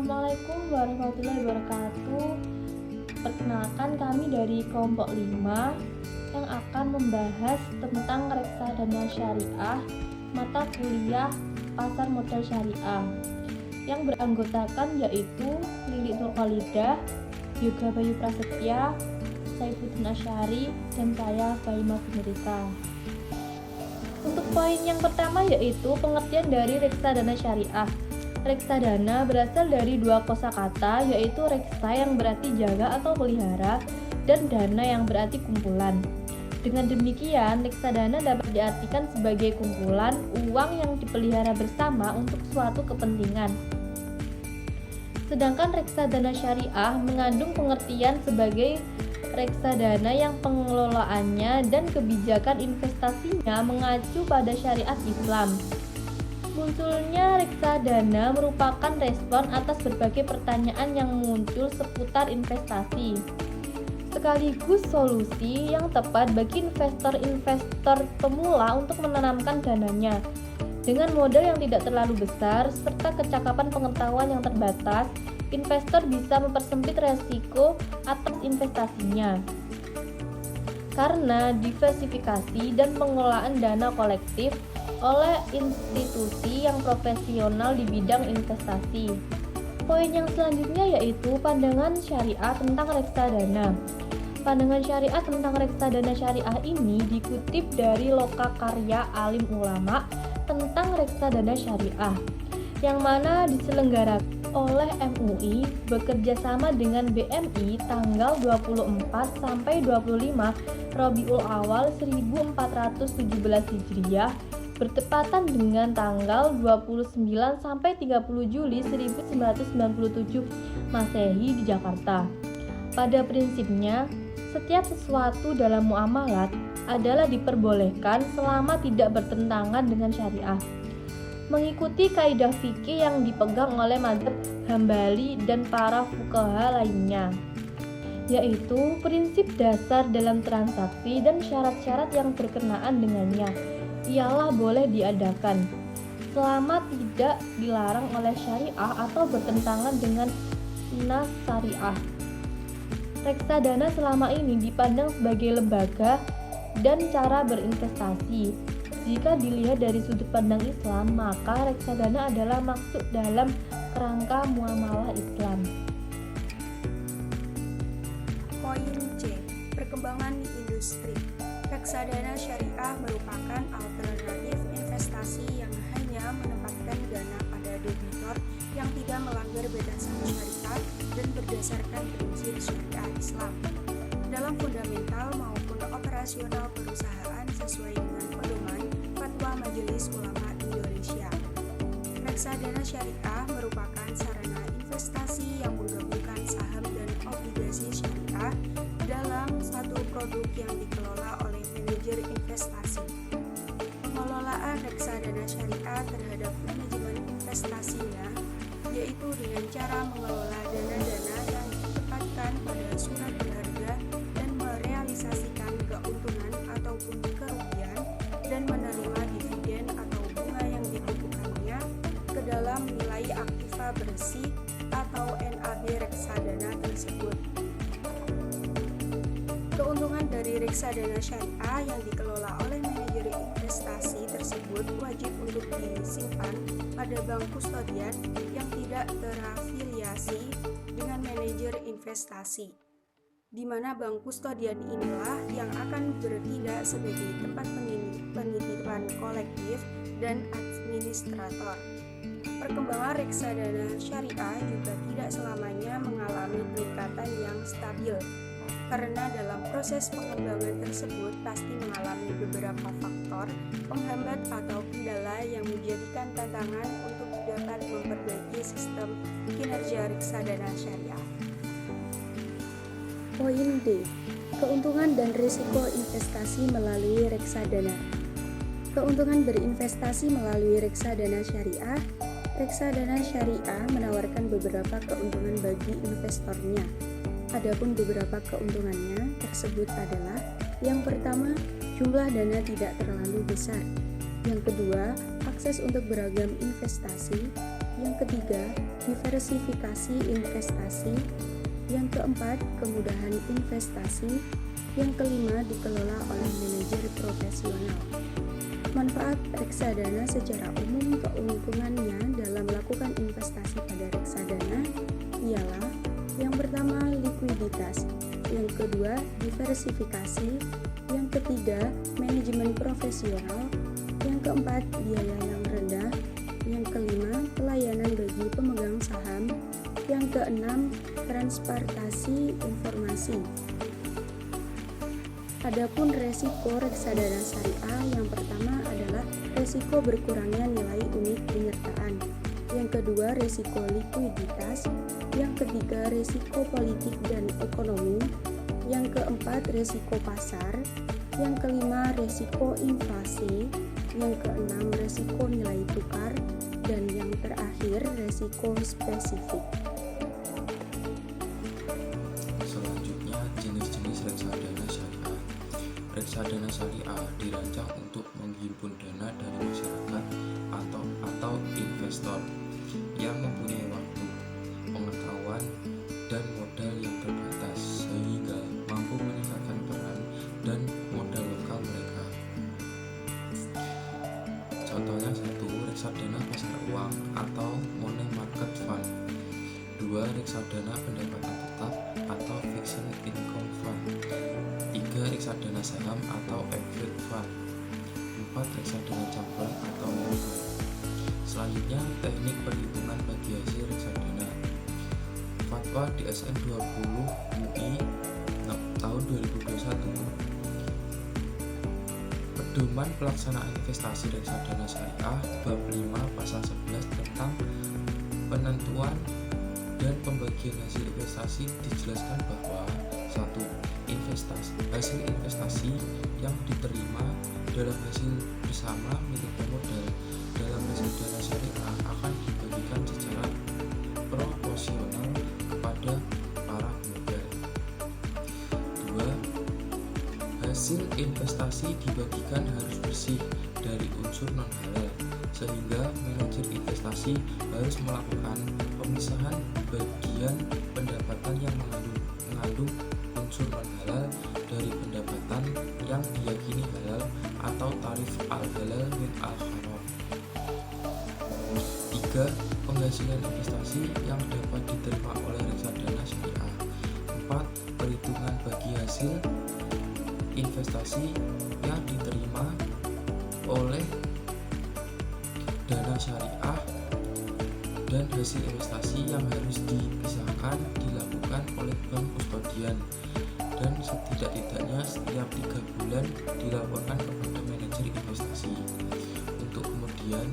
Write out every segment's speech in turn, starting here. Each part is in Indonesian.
Assalamualaikum warahmatullahi wabarakatuh. Perkenalkan, kami dari kelompok 5 yang akan membahas tentang reksadana syariah mata kuliah pasar modal syariah yang beranggotakan yaitu Lili Nurkhalidah, Yoga Bayu Prasetya, Saifuddin Asyari, dan saya Baima Gumerika. Untuk poin yang pertama yaitu pengertian dari reksadana syariah. Reksadana berasal dari dua kosakata yaitu reksa yang berarti jaga atau pelihara dan dana yang berarti kumpulan. Dengan demikian, reksadana dapat diartikan sebagai kumpulan uang yang dipelihara bersama untuk suatu kepentingan. Sedangkan reksadana syariah mengandung pengertian sebagai reksadana yang pengelolaannya dan kebijakan investasinya mengacu pada syariat Islam. Munculnya reksadana merupakan respon atas berbagai pertanyaan yang muncul seputar investasi, sekaligus solusi yang tepat bagi investor-investor pemula untuk menanamkan dananya. Dengan modal yang tidak terlalu besar serta kecakapan pengetahuan yang terbatas, investor bisa mempersempit resiko atas investasinya. Karena diversifikasi dan pengelolaan dana kolektif oleh institusi yang profesional di bidang investasi. Poin yang selanjutnya yaitu pandangan syariah tentang reksadana. Pandangan syariah tentang reksadana syariah ini dikutip dari lokakarya alim ulama tentang reksadana syariah, yang mana diselenggarakan oleh MUI bekerjasama dengan BMI tanggal 24 sampai 25 Rabiul Awal 1417 Hijriah bertepatan dengan tanggal 29 sampai 30 Juli 1997 Masehi di Jakarta. Pada prinsipnya, setiap sesuatu dalam muamalat adalah diperbolehkan selama tidak bertentangan dengan syariah, mengikuti kaidah fikih yang dipegang oleh mazhab Hambali dan para fuqaha lainnya, yaitu prinsip dasar dalam transaksi dan syarat-syarat yang berkenaan dengannya ialah boleh diadakan selama tidak dilarang oleh syariah atau bertentangan dengan nas syariah. Reksadana selama ini dipandang sebagai lembaga dan cara berinvestasi. Jika dilihat dari sudut pandang Islam, maka reksadana adalah masuk dalam kerangka muamalah Islam. Poin C. Perkembangan industri. Reksadana syariah merupakan alternatif investasi yang hanya menempatkan dana pada debitur yang tidak melanggar batasan syariat dan berdasarkan prinsip syariat Islam dalam fundamental maupun operasional perusahaan sesuai dengan pedoman Fatwa Majelis Ulama Indonesia. Reksadana syariah merupakan sarana investasi yang menggabungkan saham dan obligasi syariah dalam satu produk yang dikelola oleh manajer investasi. Pengelolaan reksadana syariah terhadap manajemen investasinya yaitu dengan cara mengelola dana-dana yang ditempatkan pada surat berharga dan merealisasikan keuntungan ataupun kerugian dan menerima dividen atau bunga yang ditentukannya ke dalam nilai aktiva bersih atau NAB reksadana tersebut. Keuntungan dari reksadana syariah yang dikelola oleh manajer investasi tersebut wajib untuk disimpan pada bank kustodian yang tidak terafiliasi dengan manajer investasi, di mana bank kustodian inilah yang akan bertindak sebagai tempat penitipan kolektif dan administrator. Perkembangan reksadana syariah juga tidak selamanya mengalami peningkatan yang stabil, karena dalam proses pengembangan tersebut pasti mengalami beberapa faktor penghambat atau kendala yang menjadikan tantangan untuk dapat memperbaiki sistem kinerja reksadana syariah. Poin D. Keuntungan dan risiko investasi melalui reksadana. Keuntungan berinvestasi melalui reksadana syariah. Reksadana syariah menawarkan beberapa keuntungan bagi investornya. Adapun beberapa keuntungannya tersebut adalah: yang pertama, jumlah dana tidak terlalu besar. Yang kedua, akses untuk beragam investasi. yang ketiga, diversifikasi investasi, yang keempat, kemudahan investasi, yang kelima, dikelola oleh manajer profesional. Manfaat reksadana secara umum, keuntungannya dalam melakukan investasi pada reksadana ialah yang pertama, likuiditas, yang kedua, diversifikasi, yang ketiga, manajemen profesional, yang keempat, biaya yang rendah, yang kelima, pelayanan bagi pemegang saham, yang keenam, transportasi informasi. Adapun resiko reksadana syariah, yang pertama adalah resiko berkurangnya nilai unit penyertaan, yang kedua resiko likuiditas, yang ketiga resiko politik dan ekonomi, yang keempat resiko pasar, yang kelima resiko inflasi, yang keenam resiko nilai tukar, dan yang terakhir resiko spesifik. Selanjutnya, jenis-jenis reksadana syariah. Reksadana syariah dirancang untuk menghimpun dana dari masyarakat atau investor yang mempunyai waktu, pengetahuan, dan modal yang terbatas sehingga mampu meningkatkan peran dan modal lokal mereka. Contohnya 1. Reksadana pasar uang atau money market fund. 2. Reksadana pendapatan tetap atau fixed income fund. 3. Reksadana saham atau equity fund. 4. Reksadana campuran atau money fund. Selanjutnya, teknik perhitungan bagi hasil reksadana. Fatwa DSN 20 MUI tahun 2021. Pedoman pelaksanaan investasi reksadana syariah bab 5 pasal 11 tentang penentuan dan pembagian hasil investasi dijelaskan bahwa 1. Hasil investasi yang diterima dalam hasil bersama milik pemodal dalam reksadana syariah akan dibagikan secara proporsional kepada para pemodal. 2. Hasil investasi dibagikan harus bersih dari unsur non-halal, sehingga manajer investasi harus melakukan pemisahan bagian pendapatan yang mengandung unsur non-halal dari pendapatan yang diyakini halal atau tarif al-halal min al-haram. 3. Penghasilan investasi yang dapat diterima oleh reksadana syariah. 4. Perhitungan bagi hasil investasi yang diterima oleh dana syariah dan hasil investasi yang harus dipisahkan dilakukan oleh bank kustodian dan setidak-tidaknya setiap 3 bulan dilaporkan kepada manajer investasi untuk kemudian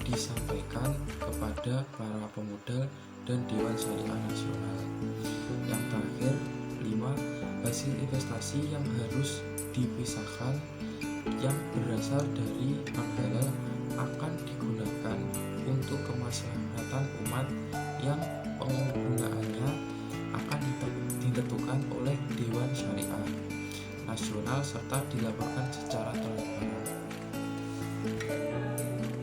disampaikan kepada para pemodal dan Dewan Syariah Nasional. Yang terakhir, 5. Hasil investasi yang harus dipisahkan yang berasal dari non-halal akan digunakan untuk kemaslahatan umat yang penggunaannya akan ditentukan oleh Dewan Syariah Nasional serta dilaporkan secara transparan.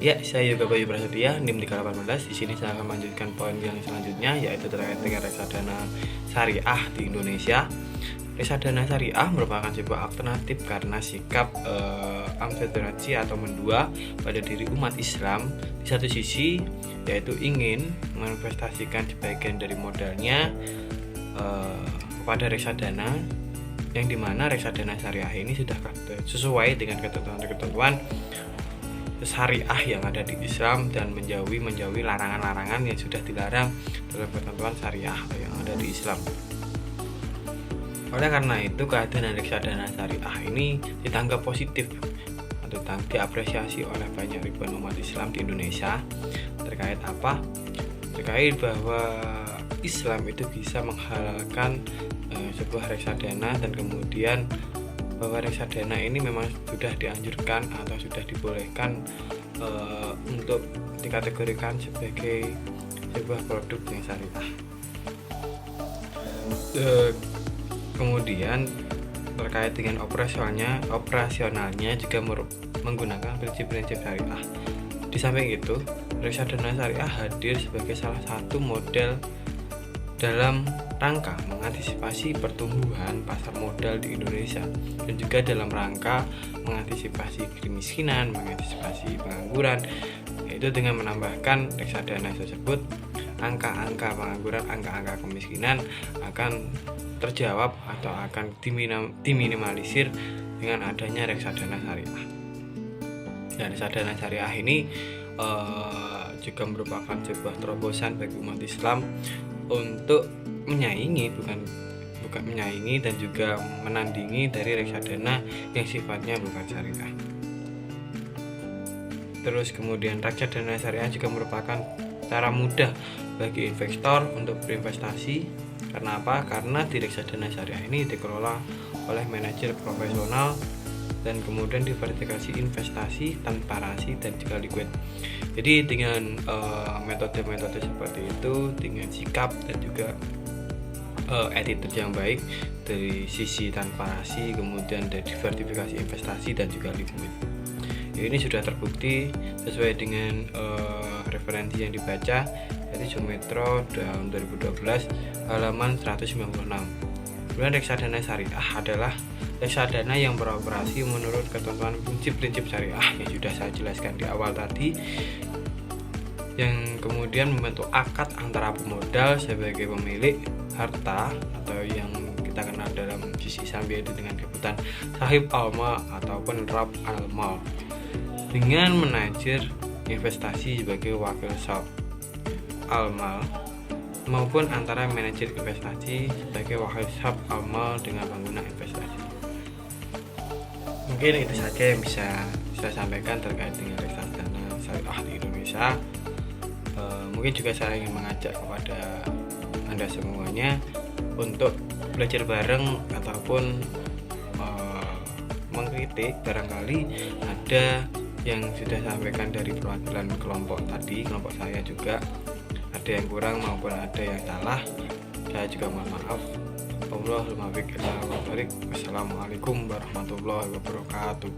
Ya, saya Yoga Bayu Prasetya, NIM 318. Di sini saya akan melanjutkan poin yang selanjutnya, yaitu terkait dengan reksadana syariah di Indonesia. Reksadana syariah merupakan sebuah alternatif karena sikap amfederasi atau mendua pada diri umat Islam. Di satu sisi, yaitu ingin menginvestasikan sebagian dari modalnya kepada reksadana, yang dimana reksadana syariah ini sudah sesuai dengan ketentuan-ketentuan syariah yang ada di Islam dan menjauhi larangan-larangan yang sudah dilarang dalam ketentuan syariah yang ada di Islam. Oleh karena itu, kehadiran reksadana syariah ini dianggap positif atau diapresiasi oleh banyak ribuan umat Islam di Indonesia. Terkait apa? Terkait bahwa Islam itu bisa menghalalkan sebuah reksadana, dan kemudian bahwa reksadana ini memang sudah dianjurkan atau sudah dibolehkan untuk dikategorikan sebagai sebuah produk yang syariah. Kemudian terkait dengan operasionalnya juga menggunakan prinsip-prinsip syariah. Di samping itu, reksadana syariah hadir sebagai salah satu model dalam rangka mengantisipasi pertumbuhan pasar modal di Indonesia dan juga dalam rangka mengantisipasi kemiskinan, mengantisipasi pengangguran, yaitu dengan menambahkan reksadana tersebut angka-angka pengangguran, angka-angka kemiskinan akan terjawab atau akan diminimalisir dengan adanya reksadana syariah. Dan reksadana syariah ini juga merupakan sebuah terobosan bagi umat Islam untuk menyaingi bukan menyaingi dan juga menandingi dari reksadana yang sifatnya bukan syariah. Terus kemudian reksadana syariah juga merupakan cara mudah bagi investor untuk berinvestasi. Karena apa? Karena di reksadana syariah ini dikelola oleh manajer profesional dan kemudian diverifikasi investasi, transparansi dan juga liquid. Jadi dengan metode-metode seperti itu, dengan sikap dan juga attitude yang baik dari sisi transparansi, kemudian dari diverifikasi investasi dan juga liquid. Ini sudah terbukti sesuai dengan referensi yang dibaca dari Jumetro tahun 2012 halaman 196. Kemudian reksadana syariah adalah reksadana yang beroperasi menurut ketentuan prinsip-prinsip syariah yang sudah saya jelaskan di awal tadi, yang kemudian membentuk akad antara pemodal sebagai pemilik harta atau yang kita kenal dalam sisi Islam yaitu dengan sebutan sahib al-mal ataupun rab al-mal, dengan manajer investasi sebagai wakil sahib al-mal maupun antara manajer investasi sebagai wakil sahib al-mal dengan pengguna investasi. Mungkin itu saja yang bisa saya sampaikan terkait dengan reksadana syariah di Indonesia. Mungkin juga saya ingin mengajak kepada Anda semuanya untuk belajar bareng ataupun mengkritik barangkali ada yang sudah sampaikan dari perwakilan kelompok tadi, kelompok saya juga ada yang kurang maupun ada yang salah. Saya juga mohon maaf. Wassalamualaikum warahmatullahi wabarakatuh.